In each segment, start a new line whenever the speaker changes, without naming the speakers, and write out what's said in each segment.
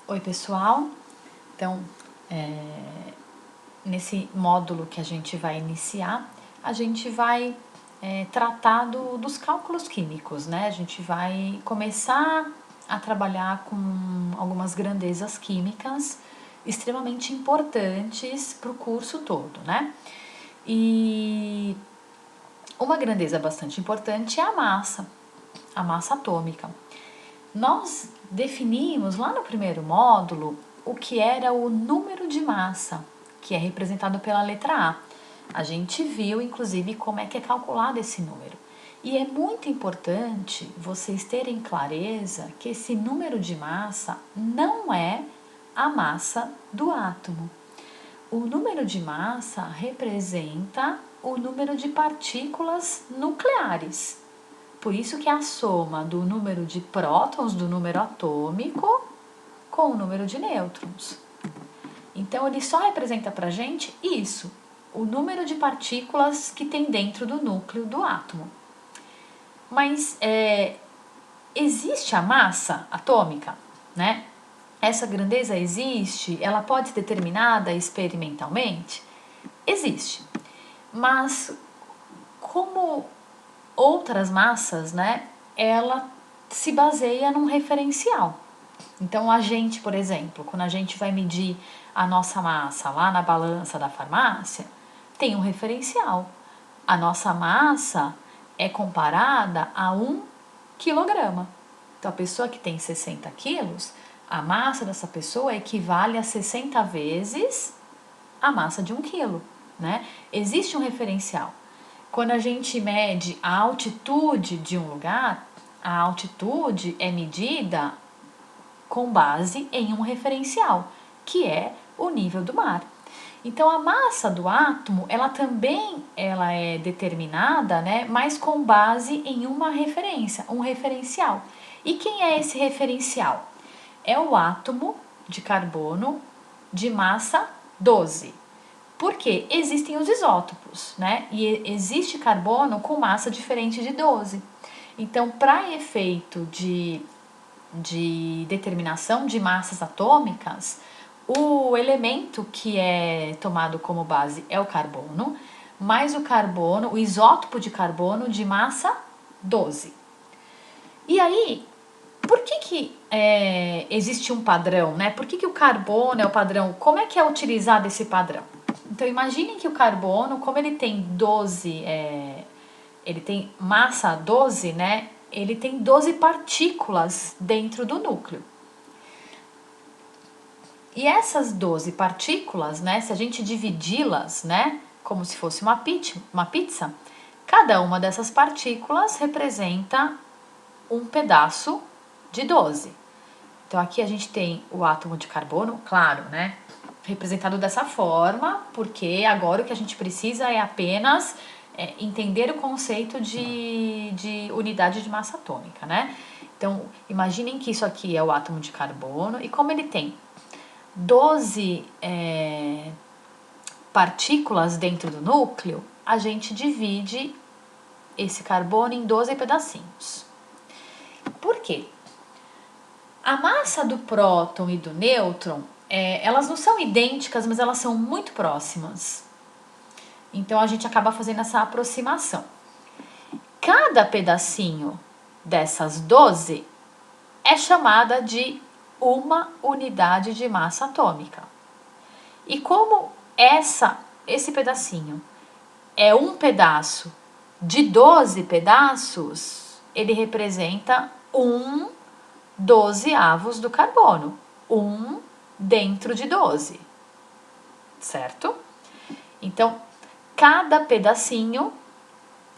Oi, pessoal. Então, nesse módulo que a gente vai iniciar, a gente vai tratar dos cálculos químicos, né? A gente vai começar a trabalhar com algumas grandezas químicas extremamente importantes para o curso todo, né? E uma grandeza bastante importante é a massa atômica. Nós definimos lá no primeiro módulo o que era o número de massa, que é representado pela letra A. A gente viu, inclusive, como é que é calculado esse número. E é muito importante vocês terem clareza que esse número de massa não é a massa do átomo. O número de massa representa o número de partículas nucleares. Por isso que é a soma do número de prótons do número atômico com o número de nêutrons. Então, ele só representa para a gente isso, o número de partículas que tem dentro do núcleo do átomo. Mas existe a massa atômica, né? Essa grandeza existe? Ela pode ser determinada experimentalmente? Existe. Mas como outras massas, né, ela se baseia num referencial. Então, a gente, por exemplo, quando a gente vai medir a nossa massa lá na balança da farmácia, tem um referencial. A nossa massa é comparada a 1 quilograma. Então, a pessoa que tem 60 quilos, a massa dessa pessoa equivale a 60 vezes a massa de 1 quilo, né? Existe um referencial. Quando a gente mede a altitude de um lugar, a altitude é medida com base em um referencial, que é o nível do mar. Então, a massa do átomo, ela também é determinada, né, mas com base em uma referência, um referencial. E quem é esse referencial? É o átomo de carbono de massa 12. Porque existem os isótopos, né? E existe carbono com massa diferente de 12. Então, para efeito de determinação de massas atômicas, o elemento que é tomado como base é o carbono, mais o isótopo de carbono de massa 12. E aí, por que existe um padrão, né? Por que o carbono é o padrão? Como é que é utilizado esse padrão? Então, imaginem que o carbono, como ele tem 12, ele tem massa 12, né? Ele tem 12 partículas dentro do núcleo. E essas 12 partículas, né? Se a gente dividi-las, né? Como se fosse uma pizza, cada uma dessas partículas representa um pedaço de 12. Então, aqui a gente tem o átomo de carbono, claro, né? Representado dessa forma, porque agora o que a gente precisa é apenas entender o conceito de unidade de massa atômica, né? Então, imaginem que isso aqui é o átomo de carbono, e como ele tem 12 partículas dentro do núcleo, a gente divide esse carbono em 12 pedacinhos. Por quê? A massa do próton e do nêutron, elas não são idênticas, mas elas são muito próximas. Então, a gente acaba fazendo essa aproximação. Cada pedacinho dessas 12 é chamada de uma unidade de massa atômica. E como esse pedacinho é um pedaço de 12 pedaços, ele representa 1/12 do carbono. 1 dentro de 12. Certo? Então, cada pedacinho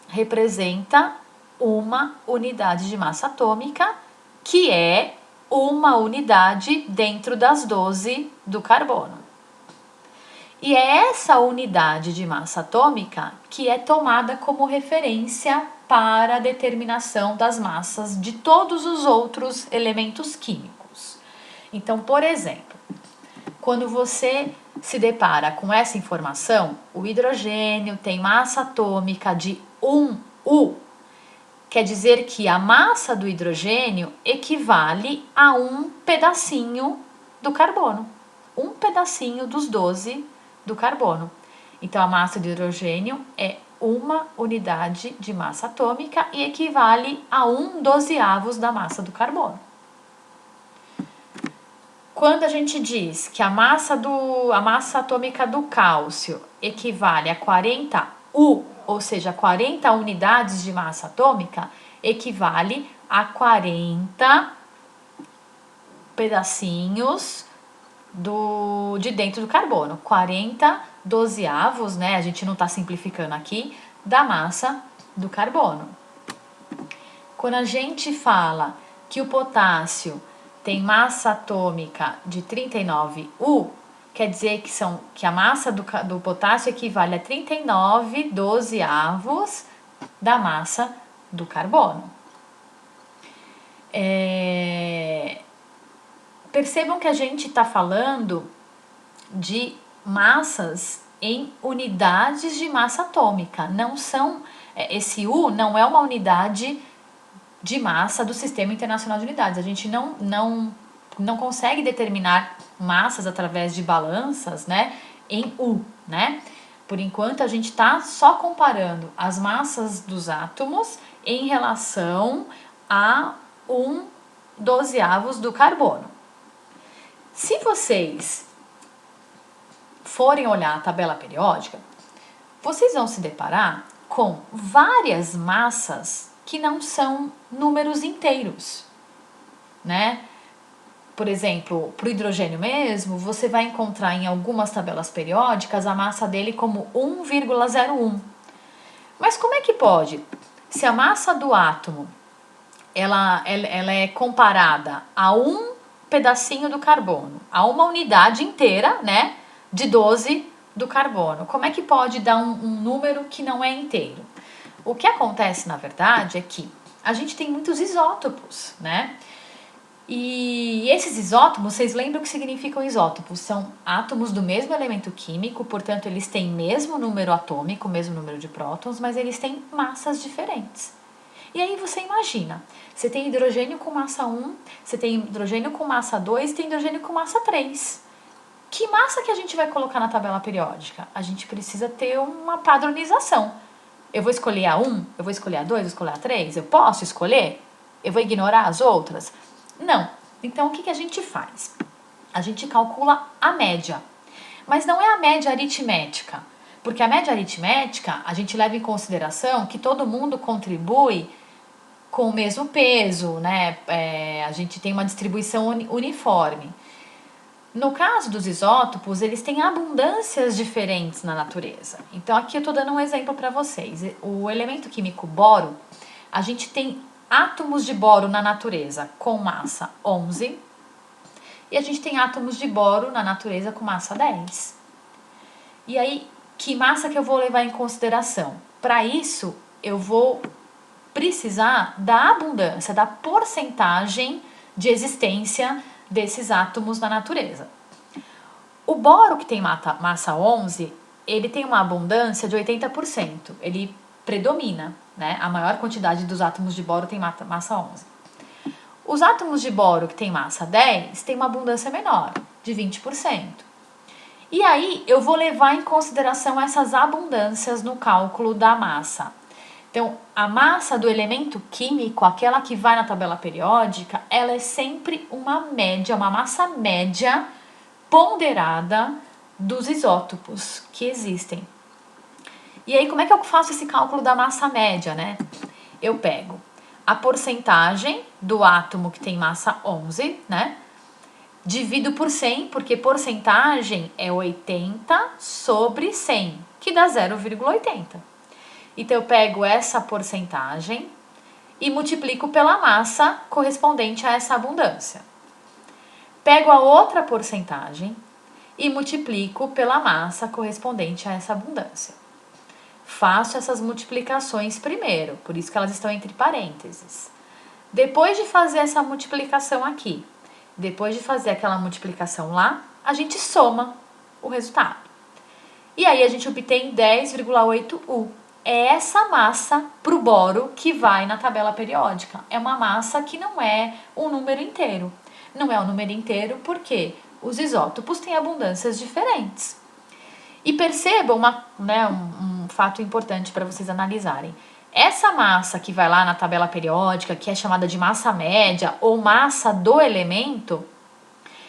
representa uma unidade de massa atômica, que é uma unidade dentro das 12 do carbono. E é essa unidade de massa atômica que é tomada como referência para a determinação das massas de todos os outros elementos químicos. Então, por exemplo, quando você se depara com essa informação, o hidrogênio tem massa atômica de 1U, quer dizer que a massa do hidrogênio equivale a um pedacinho do carbono. Um pedacinho dos 12 do carbono. Então, a massa de hidrogênio é uma unidade de massa atômica e equivale a 1/12 da massa do carbono. Quando a gente diz que a massa atômica do cálcio equivale a 40 U, ou seja, 40 unidades de massa atômica, equivale a 40 pedacinhos de dentro do carbono. 40/12, né? A gente não está simplificando aqui, da massa do carbono. Quando a gente fala que o potássio tem massa atômica de 39 U, quer dizer que a massa do potássio equivale a 39/12 da massa do carbono. Percebam que a gente está falando de massas em unidades de massa atômica. Esse U não é uma unidade de massa do Sistema Internacional de Unidades. A gente não consegue determinar massas através de balanças, né, em U, né? Por enquanto, a gente está só comparando as massas dos átomos em relação a 1/12 do carbono. Se vocês forem olhar a tabela periódica, vocês vão se deparar com várias massas que não são números inteiros, né? Por exemplo, para o hidrogênio mesmo, você vai encontrar em algumas tabelas periódicas a massa dele como 1,01. Mas como é que pode? Se a massa do átomo ela é comparada a um pedacinho do carbono, a uma unidade inteira, né, de 12 do carbono, como é que pode dar um número que não é inteiro? O que acontece, na verdade, é que a gente tem muitos isótopos, né? E esses isótopos, vocês lembram o que significam isótopos? São átomos do mesmo elemento químico, portanto, eles têm mesmo número atômico, mesmo número de prótons, mas eles têm massas diferentes. E aí você imagina, você tem hidrogênio com massa 1, você tem hidrogênio com massa 2, tem hidrogênio com massa 3. Que massa que a gente vai colocar na tabela periódica? A gente precisa ter uma padronização. Eu vou escolher a 1, eu vou escolher a 2, eu vou escolher a 3? Eu posso escolher? Eu vou ignorar as outras? Não. Então, o que a gente faz? A gente calcula a média. Mas não é a média aritmética. Porque a média aritmética, a gente leva em consideração que todo mundo contribui com o mesmo peso, né? A gente tem uma distribuição uniforme. No caso dos isótopos, eles têm abundâncias diferentes na natureza. Então, aqui eu estou dando um exemplo para vocês. O elemento químico boro, a gente tem átomos de boro na natureza com massa 11 e a gente tem átomos de boro na natureza com massa 10. E aí, que massa que eu vou levar em consideração? Para isso, eu vou precisar da abundância, da porcentagem de existência desses átomos na natureza. O boro, que tem massa 11, ele tem uma abundância de 80%. Ele predomina, né? A maior quantidade dos átomos de boro tem massa 11. Os átomos de boro que tem massa 10 tem uma abundância menor, de 20%. E aí, eu vou levar em consideração essas abundâncias no cálculo da massa. Então, a massa do elemento químico, aquela que vai na tabela periódica, ela é sempre uma média, uma massa média ponderada dos isótopos que existem. E aí, como é que eu faço esse cálculo da massa média, né? Eu pego a porcentagem do átomo que tem massa 11, né? Divido por 100, porque porcentagem é 80 sobre 100, que dá 0,80. Então, eu pego essa porcentagem e multiplico pela massa correspondente a essa abundância. Pego a outra porcentagem e multiplico pela massa correspondente a essa abundância. Faço essas multiplicações primeiro, por isso que elas estão entre parênteses. Depois de fazer essa multiplicação aqui, depois de fazer aquela multiplicação lá, a gente soma o resultado. E aí a gente obtém 10,8 U. É essa massa para o boro que vai na tabela periódica. É uma massa que não é um número inteiro. Não é um número inteiro por quê? os isótopos têm abundâncias diferentes. E percebam um fato importante para vocês analisarem. Essa massa que vai lá na tabela periódica, que é chamada de massa média ou massa do elemento,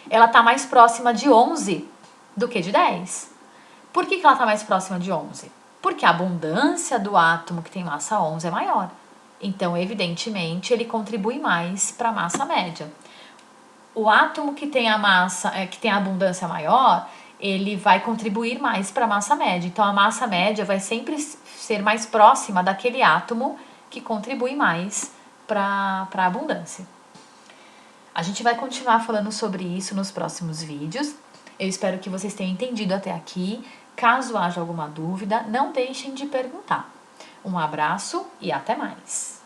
ela está mais próxima de 11 do que de 10. Por que ela está mais próxima de 11? Porque a abundância do átomo que tem massa 11 é maior. Então, evidentemente, ele contribui mais para a massa média. O átomo que tem que tem a abundância maior, ele vai contribuir mais para a massa média. Então, a massa média vai sempre ser mais próxima daquele átomo que contribui mais para a abundância. A gente vai continuar falando sobre isso nos próximos vídeos. Eu espero que vocês tenham entendido até aqui. Caso haja alguma dúvida, não deixem de perguntar. Um abraço e até mais!